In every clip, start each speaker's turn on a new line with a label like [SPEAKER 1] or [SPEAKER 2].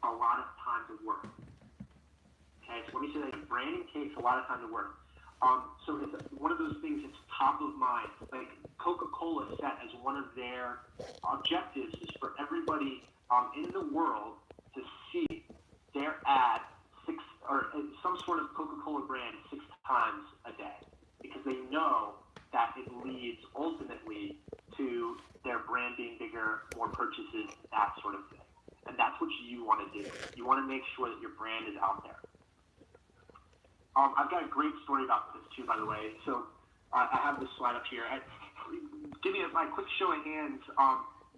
[SPEAKER 1] a lot of time to work. Okay, so let me say that branding takes a lot of time to work. So it's one of those things that's top of mind. Like Coca-Cola set as one of their objectives is for everybody in the world to see their ad or some sort of Coca-Cola brand 6 times a day, because they know that it leads ultimately to their brand being bigger, more purchases, that sort of thing. And that's what you want to do. You want to make sure that your brand is out there. I've got a great story about this too, by the way. So I have this slide up here. Give me my quick show of hands.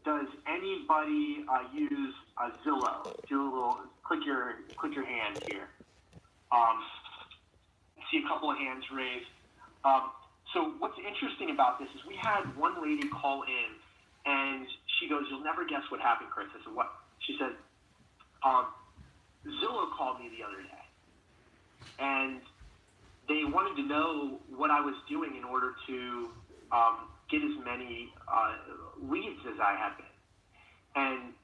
[SPEAKER 1] Does anybody use Zillow? Do a little click your hand here. I see a couple of hands raised. So what's interesting about this is we had one lady call in, and she goes, "You'll never guess what happened, Chris." I said, "What?" She said, "Zillow called me the other day, and they wanted to know what I was doing in order to get as many leads as I had been." And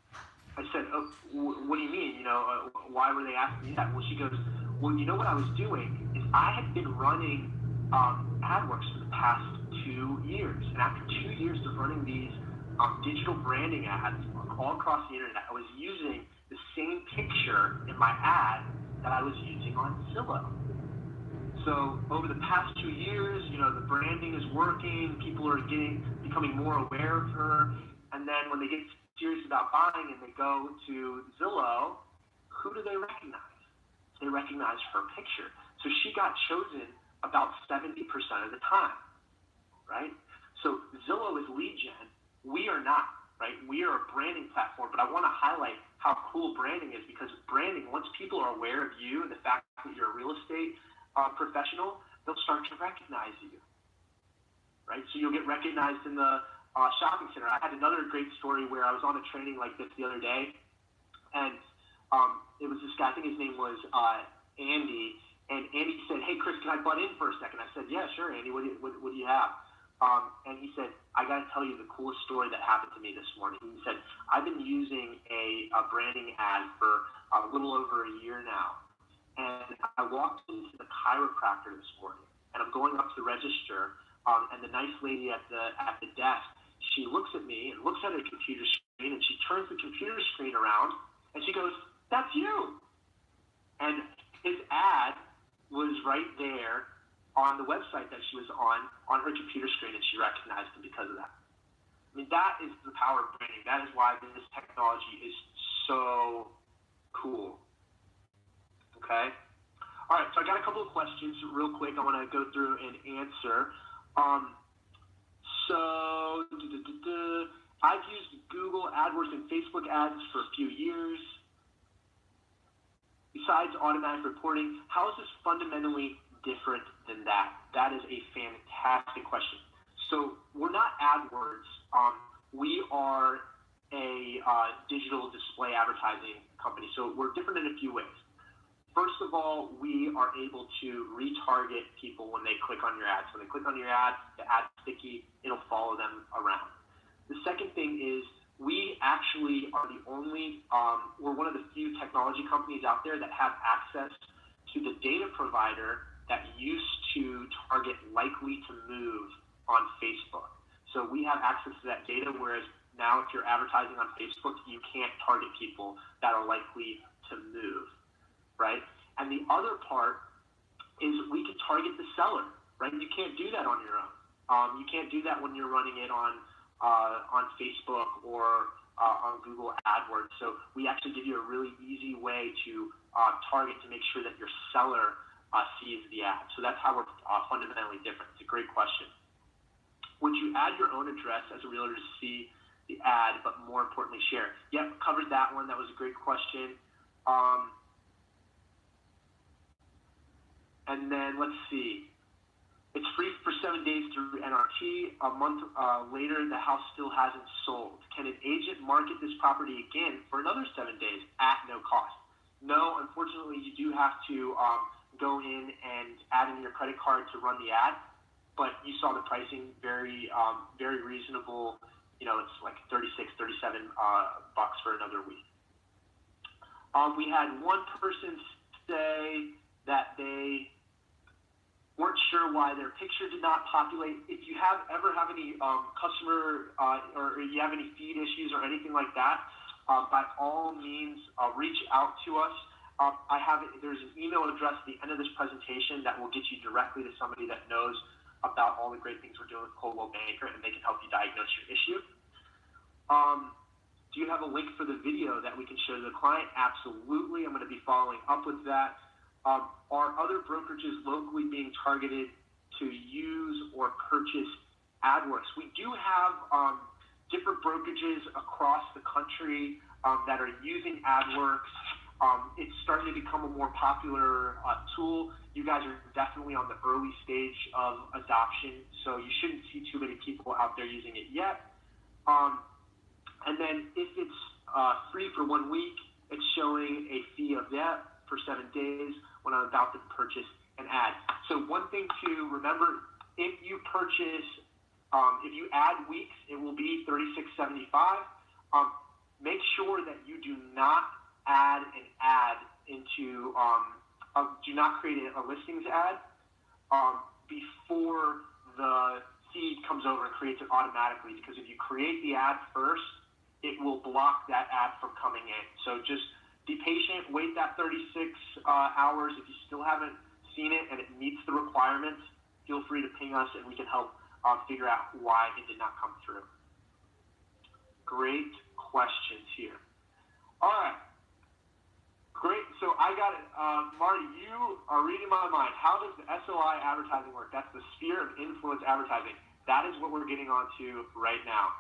[SPEAKER 1] I said, "Oh, what do you mean? You know, why were they asking me that?" Well, she goes, "Well, you know what I was doing is I had been running AdWorks for the past 2 years, and after 2 years of running these digital branding ads all across the internet, I was using the same picture in my ad that I was using on Zillow. So over the past 2 years, you know, the branding is working, people are becoming more aware of her, and then when they get serious about buying and they go to Zillow, who do they recognize? They recognize her picture. So she got chosen about 70% of the time, right? So Zillow is lead gen. We are not, right? We are a branding platform, but I want to highlight how cool branding is, because branding, once people are aware of you and the fact that you're a real estate professional, they'll start to recognize you, right? So you'll get recognized in the shopping center. I had another great story where I was on a training like this the other day, and it was this guy, I think his name was Andy, and Andy said, "Hey, Chris, can I butt in for a second?" I said, "Yeah, sure, Andy, what do you have?" And he said, "I got to tell you the coolest story that happened to me this morning." He said, "I've been using a branding ad for a little over a year now. And I walked into the chiropractor this morning, and I'm going up to register, and the nice lady at the desk, she looks at me and looks at her computer screen, and she turns the computer screen around, and she goes, 'That's you.'" And his ad was right there on the website that she was on her computer screen, and she recognized him because of that. I mean, that is the power of branding. That is why this technology is so cool. Okay? All right, so I got a couple of questions real quick I want to go through and answer. I've used Google AdWords and Facebook ads for a few years. Besides automatic reporting, how is this fundamentally different than that? That is a fantastic question. So we're not AdWords. We are a digital display advertising company. So we're different in a few ways. First of all, we are able to retarget people when they click on your ads. When they click on your ad, the ad's sticky, it'll follow them around. The second thing is we actually are the only, we're one of the few technology companies out there that have access to the data provider that used to target likely to move on Facebook. So we have access to that data, whereas now if you're advertising on Facebook, you can't target people that are likely to move, right? And the other part is we can target the seller, right? You can't do that on your own. You can't do that when you're running it on Facebook or on Google AdWords. So we actually give you a really easy way to target to make sure that your seller sees the ad. So that's how we're fundamentally different. It's a great question. Would you add your own address as a realtor to see the ad, but more importantly, share? Yep, covered that one. That was a great question. And then let's see. It's free for 7 days through NRT. A month later, the house still hasn't sold. Can an agent market this property again for another 7 days at no cost? No, unfortunately, you do have to go in and add in your credit card to run the ad. But you saw the pricing, very reasonable. You know, it's like $36, $37 bucks for another week. We had one person say that they weren't sure why their picture did not populate. If you ever have any customer or you have any feed issues or anything like that, by all means, reach out to us. There's an email address at the end of this presentation that will get you directly to somebody that knows about all the great things we're doing with Coldwell Banker, and they can help you diagnose your issue. Do you have a link for the video that we can show to the client? Absolutely. I'm going to be following up with that. Are other brokerages locally being targeted to use or purchase AdWorks? We do have different brokerages across the country that are using AdWorks. It's starting to become a more popular tool. You guys are definitely on the early stage of adoption, so you shouldn't see too many people out there using it yet. And then if it's free for 1 week, it's showing a fee of that for 7 days when I'm about to purchase an ad. So one thing to remember, if you purchase, if you add weeks, it will be $36.75. Make sure that you do not add an ad into, do not create a listings ad before the feed comes over and creates it automatically, because if you create the ad first, it will block that ad from coming in. So just be patient, wait that 36 hours. If you still haven't seen it and it meets the requirements, feel free to ping us and we can help figure out why it did not come through. Great questions here. All right. Great. So I got it. Marty, you are reading my mind. How does the SOI advertising work? That's the sphere of influence advertising. That is what we're getting onto right now.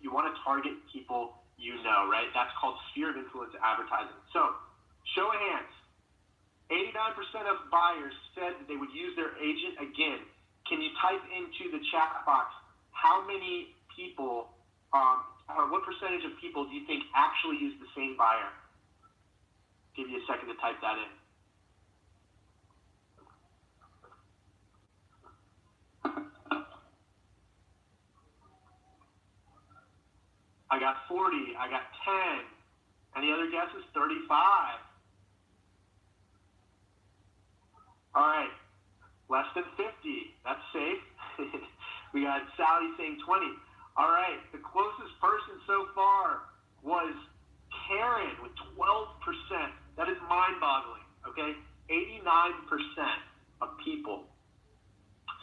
[SPEAKER 1] You want to target people you know, right? That's called sphere of influence advertising. So, show of hands. 89% of buyers said that they would use their agent again. Can you type into the chat box how many people, or what percentage of people do you think actually use the same buyer? Give you a second to type that in. I got 40, I got 10. Any other guesses? 35. All right, less than 50, that's safe. We got Sally saying 20. All right, the closest person so far was Karen with 12%. That is mind-boggling, okay? 89% of people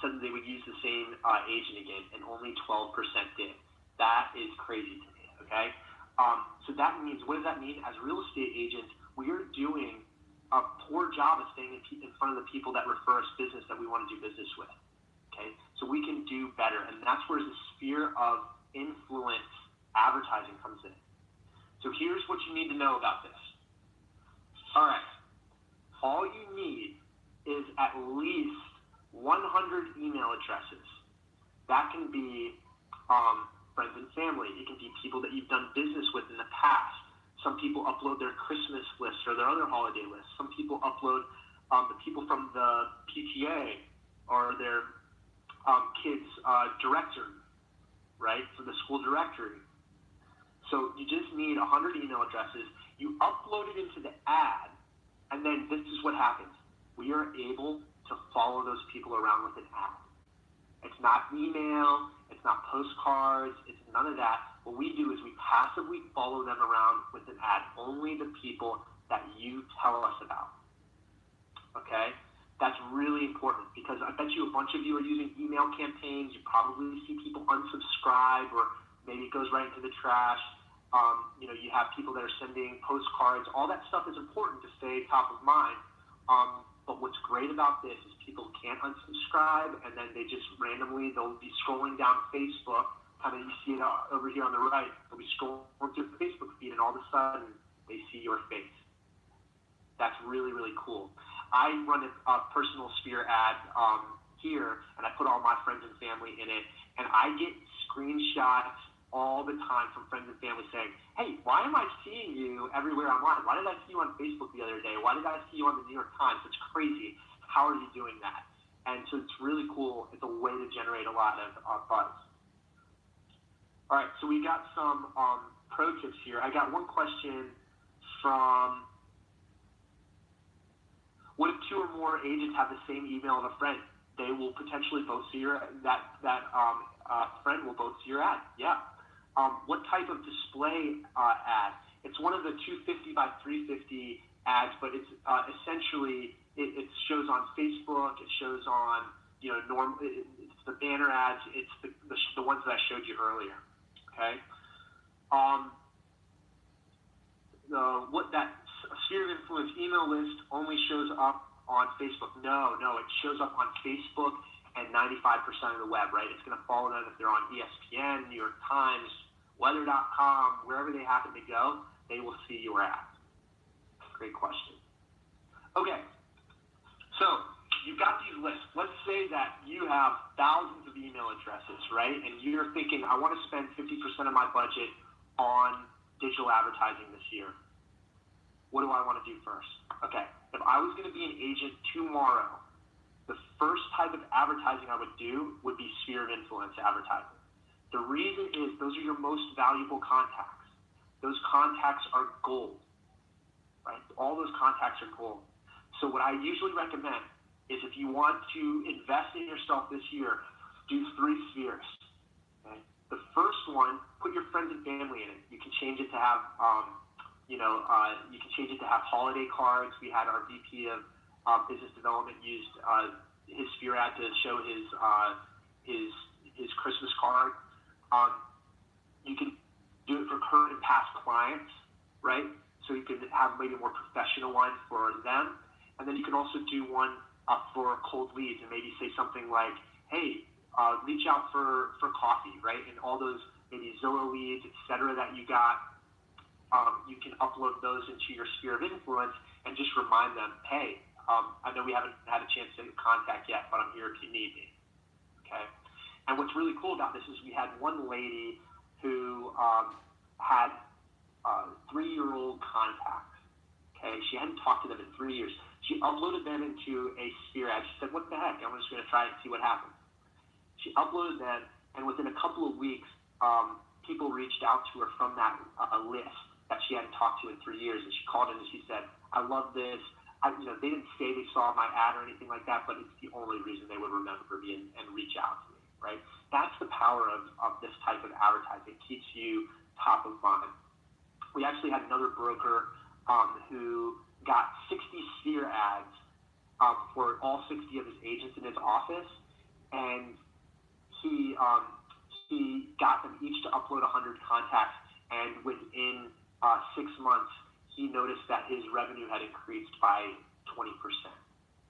[SPEAKER 1] said that they would use the same agent again, and only 12% did. That is crazy to me, okay? So that means, what does that mean? As real estate agents, we are doing a poor job of staying in front of the people that refer us business that we want to do business with, okay? So we can do better, and that's where the sphere of influence advertising comes in. So here's what you need to know about this. All right, all you need is at least 100 email addresses. That can be friends and family. It can be people that you've done business with in the past. Some people upload their Christmas lists or their other holiday lists. Some people upload the people from the PTA or their kids' directory, right, for the school directory. So you just need 100 email addresses. You upload it into the ad, and then this is what happens. We are able to follow those people around with an ad. It's not email, it's not postcards, it's none of that. What we do is we passively follow them around with an ad, only the people that you tell us about, okay? That's really important, because I bet you a bunch of you are using email campaigns. You probably see people unsubscribe, or maybe it goes right into the trash. You have people that are sending postcards. All that stuff is important to stay top of mind. But what's great about this is people can't unsubscribe, and then they just randomly, they'll be scrolling down Facebook. Kind of, you see it over here on the right. They'll be scrolling through the Facebook feed, and all of a sudden, they see your face. That's really, really cool. I run a personal sphere ad here, and I put all my friends and family in it, and I get screenshots all the time from friends and family saying, hey, why am I seeing you everywhere online? Why did I see you on Facebook the other day? Why did I see you on the New York Times? It's crazy. How are you doing that? And so it's really cool. It's a way to generate a lot of buzz. All right, so we got some pro tips here. I got one question from, what if two or more agents have the same email of a friend? They will potentially both see friend will both see your ad. Yeah. What type of display ad? It's one of the 250 by 350 ads, but it's essentially it shows on Facebook. It shows on it's the banner ads. It's the ones that I showed you earlier. Okay. What that sphere of influence email list only shows up on Facebook? No, it shows up on Facebook and 95% of the web, right? It's going to follow them if they're on ESPN, New York Times, weather.com, wherever they happen to go, they will see your ad. Great question. Okay, so you've got these lists. Let's say that you have thousands of email addresses, right? And you're thinking, I want to spend 50% of my budget on digital advertising this year. What do I want to do first? Okay, if I was going to be an agent tomorrow, the first type of advertising I would do would be sphere of influence advertising. The reason is those are your most valuable contacts. Those contacts are gold, right? All those contacts are gold. So what I usually recommend is if you want to invest in yourself this year, do 3 spheres. Okay? The first one, put your friends and family in it. You can change it to have holiday cards. We had our VP of business development used his sphere ad to show his Christmas card. You can do it for current and past clients, right? So you can have maybe a more professional one for them, and then you can also do one for cold leads and maybe say something like, "Hey, reach out for coffee," right? And all those maybe Zillow leads, etc., that you got. You can upload those into your sphere of influence and just remind them, hey, I know we haven't had a chance to contact yet, but I'm here if you need me. Okay. And what's really cool about this is we had one lady who had 3-year-old contacts. Okay. She hadn't talked to them in 3 years. She uploaded them into a sphere ad. She said, what the heck? I'm just going to try it and see what happens. She uploaded them, and within a couple of weeks, people reached out to her from that list that she hadn't talked to in 3 years, and she called in and she said, I love this. They didn't say they saw my ad or anything like that, but it's the only reason they would remember me and reach out to me, right? That's the power of this type of advertising. It keeps you top of mind. We actually had another broker who got 60 sphere ads for all 60 of his agents in his office, and he got them each to upload 100 contacts, and within 6 months, he noticed that his revenue had increased by 20%,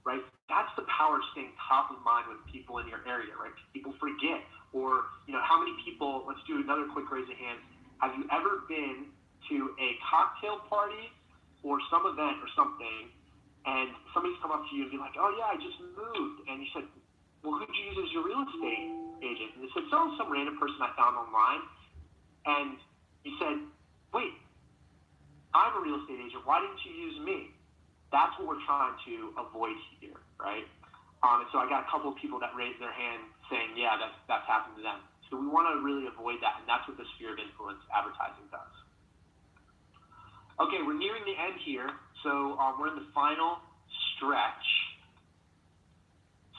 [SPEAKER 1] right? That's the power of staying top of mind with people in your area, right? People forget, or, how many people, let's do another quick raise of hands. Have you ever been to a cocktail party or some event or something, and somebody's come up to you and be like, oh yeah, I just moved, and you said, well, who'd you use as your real estate agent? And they said, some random person I found online. And you said, wait, I'm a real estate agent. Why didn't you use me? That's what we're trying to avoid here, right? And so I got a couple of people that raised their hand saying, yeah, that's happened to them. So we want to really avoid that, and that's what the sphere of influence advertising does. Okay, we're nearing the end here. So we're in the final stretch.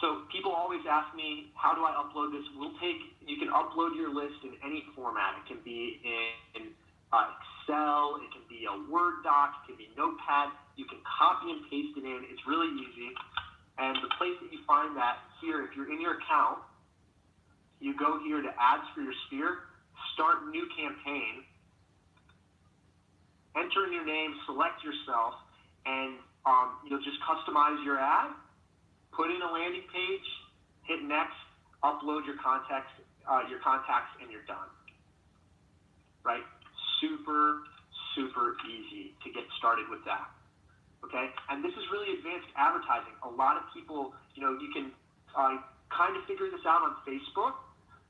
[SPEAKER 1] So people always ask me, how do I upload this? You can upload your list in any format. It can be in Excel, it can be a Word doc, it can be Notepad. You can copy and paste it in. It's really easy. And the place that you find that here, if you're in your account, you go here to ads for your sphere, start new campaign, enter in your name, select yourself, and you'll just customize your ad, put in a landing page, hit next, upload your contacts, and you're done. Right? Super, super easy to get started with that. Okay? And this is really advanced advertising. A lot of people, you can kind of figure this out on Facebook,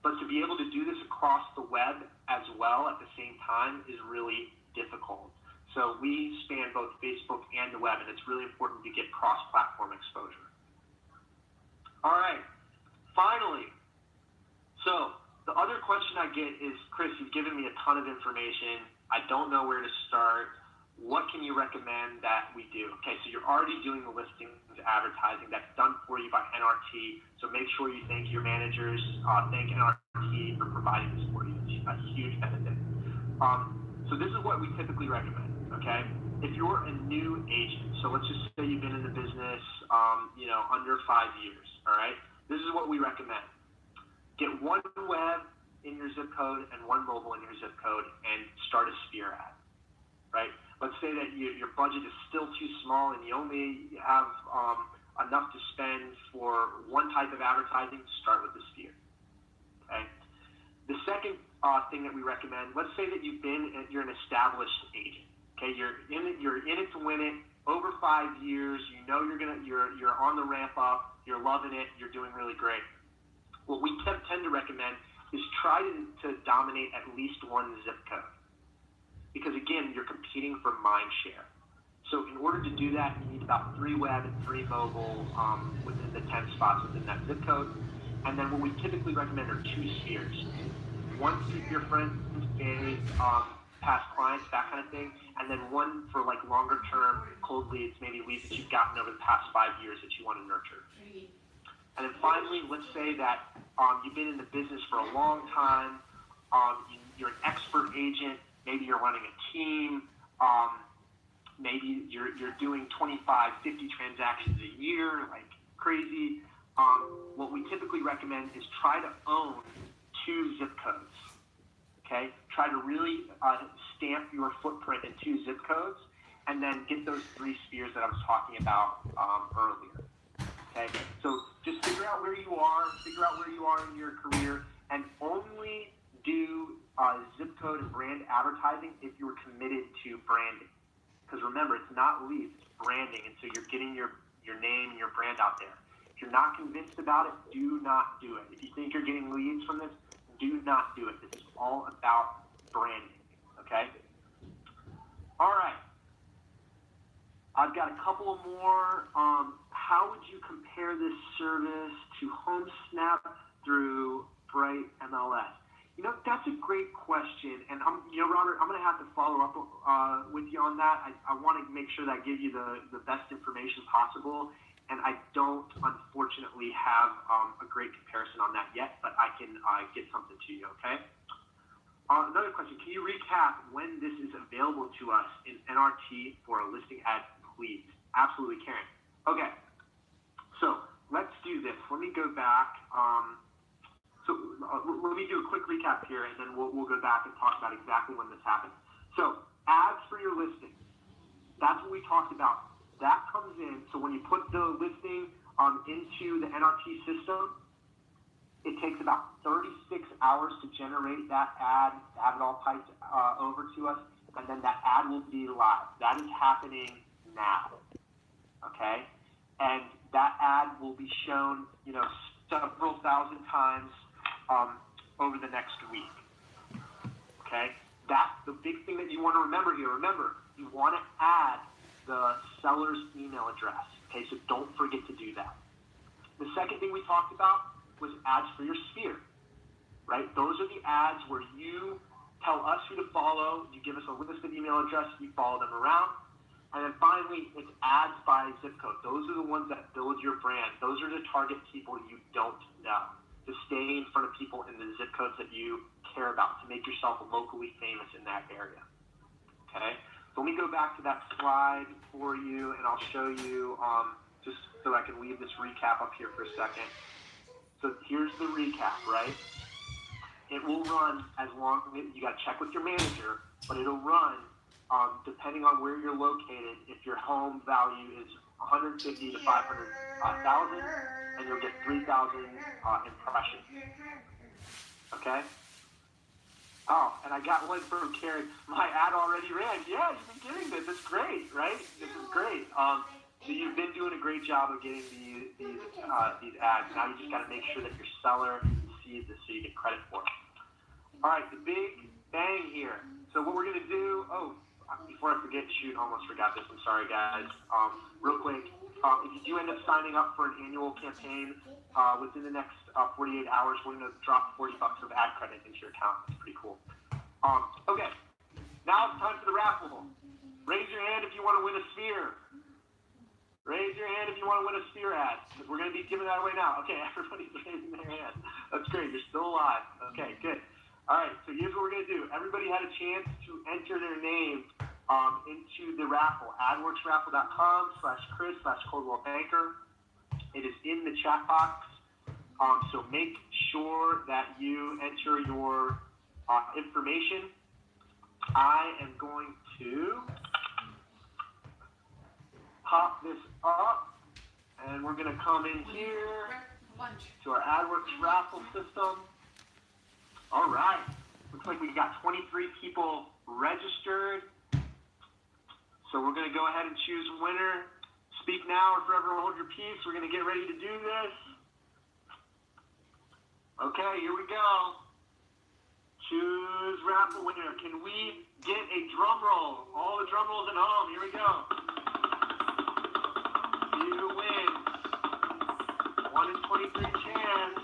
[SPEAKER 1] but to be able to do this across the web as well at the same time is really difficult. So we span both Facebook and the web, and it's really important to get cross-platform exposure. All right, finally, so the other question I get is, Chris, you've given me a ton of information. I don't know where to start. what can you recommend that we do? Okay, so you're already doing the listings advertising. That's done for you by NRT. So make sure you thank your managers, thank NRT for providing this for you. It's a huge benefit. So this is what we typically recommend, okay? If you're a new agent, so let's just say you've been in the business, under 5 years, all right? This is what we recommend. Get one web in your zip code and one mobile in your zip code and start a sphere ad, right? Let's say that your budget is still too small and you only have enough to spend for one type of advertising. Start with the sphere, okay? The second thing that we recommend, let's say that you're an established agent, okay? You're in it to win it. Over 5 years, you're on the ramp up, you're loving it, you're doing really great. What we tend to recommend is try to dominate at least one zip code. Because again, you're competing for mind share. So in order to do that, you need about 3 web and 3 mobile within the 10 spots within that zip code. And then what we typically recommend are 2 spheres. One to keep your friends, family, past clients, that kind of thing. And then one for like longer term cold leads, maybe leads that you've gotten over the past 5 years that you want to nurture. And then finally, let's say that you've been in the business for a long time, you're an expert agent, maybe you're running a team, maybe you're doing 25, 50 transactions a year, like crazy. What we typically recommend is try to own 2 zip codes, okay? Try to really stamp your footprint in 2 zip codes, and then get those 3 spheres that I was talking about earlier. Okay, so just figure out where you are in your career, and only do zip code and brand advertising if you're committed to branding. Because remember, it's not leads, it's branding, and so you're getting your name and your brand out there. If you're not convinced about it, do not do it. If you think you're getting leads from this, do not do it. This is all about branding, okay? All right. I've got a couple more. How would you compare this service to HomeSnap through Bright MLS? That's a great question. And, Robert, I'm going to have to follow up with you on that. I want to make sure that I give you the best information possible. And I don't, unfortunately, have a great comparison on that yet, but I can get something to you, okay? Another question, can you recap when this is available to us in NRT for a listing ad, please? Absolutely, Karen. Okay, so let's do this. Let me go back. Let me do a quick recap here, and then we'll go back and talk about exactly when this happened. So ads for your listing, that's what we talked about. That comes in, so when you put the listing into the NRT system, it takes about 36 hours to generate that ad, to have it all piped over to us, and then that ad will be live. That is happening now, okay? And that ad will be shown, several thousand times over the next week, okay? That's the big thing that you want to remember here. Remember, you want to add the seller's email address, okay? So don't forget to do that. The second thing we talked about was ads for your sphere, right? Those are the ads where you tell us who to follow, you give us a list of email addresses, we follow them around. And then finally, it's ads by zip code. Those are the ones that build your brand. Those are to target people you don't know, to stay in front of people in the zip codes that you care about, to make yourself locally famous in that area, okay? So let me go back to that slide for you, and I'll show you, just so I can leave this recap up here for a second. So here's the recap, right? It will run as long as you got to check with your manager, but it'll run depending on where you're located. If your home value is 150 to 500,000, and you'll get 3,000 impressions. Okay. Oh, and I got one from Karen. My ad already ran. Yeah, you've been getting this. It's great, right? This is great. So you've been doing a great job of getting these ads. Now you just got to make sure that your seller sees this so you get credit for it. All right, the big bang here. So what we're going to do, before I forget, almost forgot this. I'm sorry, guys. Real quick, if you do end up signing up for an annual campaign within the next 48 hours, we're going to drop $40 of ad credit into your account. That's pretty cool. Okay, now it's time for the raffle. Raise your hand if you want to win a sphere. Raise your hand if you want to win a sphere ad, because we're going to be giving that away now. Okay, everybody's raising their hand. That's great. You're still alive. Okay, good. All right, so here's what we're going to do. Everybody had a chance to enter their name into the raffle, adworksraffle.com/Chris/ColdwellBanker. It is in the chat box, so make sure that you enter your information. I am going to pop this up, and we're going to come in here to our AdWorks raffle system. All right. Looks like we got 23 people registered. So we're going to go ahead and choose winner. Speak now or forever hold your peace. We're going to get ready to do this. Okay, here we go. Choose raffle winner. Can we get a drum roll? All the drum rolls at home. Here we go. You win. 1 in 23 chance.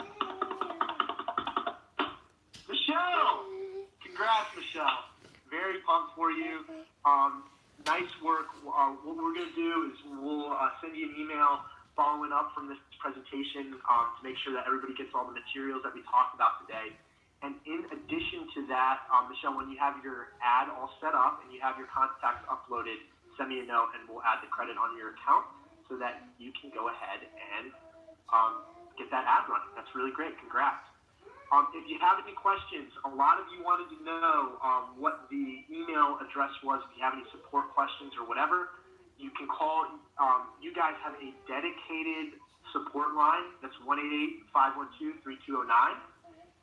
[SPEAKER 1] Michelle! Congrats, Michelle. Very pumped for you. Nice work. What we're going to do is we'll send you an email following up from this presentation to make sure that everybody gets all the materials that we talked about today. And in addition to that, Michelle, when you have your ad all set up and you have your contacts uploaded, send me a note and we'll add the credit on your account so that you can go ahead and get that ad running. That's really great. Congrats. If you have any questions, a lot of you wanted to know what the email address was. If you have any support questions or whatever, you can call. You guys have a dedicated support line. That's 1-888-512-3209.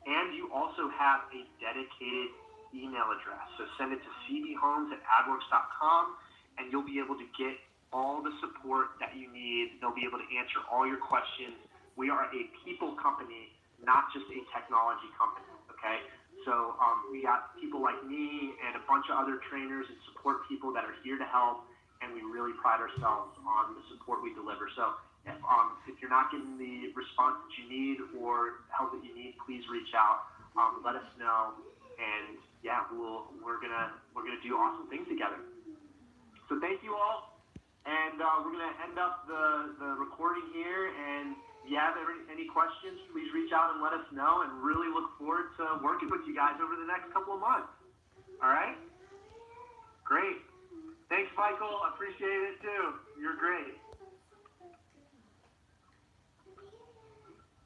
[SPEAKER 1] And you also have a dedicated email address. So send it to cbhomes@adworks.com, and you'll be able to get all the support that you need. They'll be able to answer all your questions. We are a people company, not just a technology company, okay? So we got people like me and a bunch of other trainers and support people that are here to help, and we really pride ourselves on the support we deliver. So if you're not getting the response that you need or help that you need, please reach out. Let us know, and yeah, we're gonna do awesome things together. So thank you all, and we're gonna end up the recording here. And if you have any questions, please reach out and let us know, and really look forward to working with you guys over the next couple of months. All right? Great. Thanks, Michael. I appreciate it too. You're great.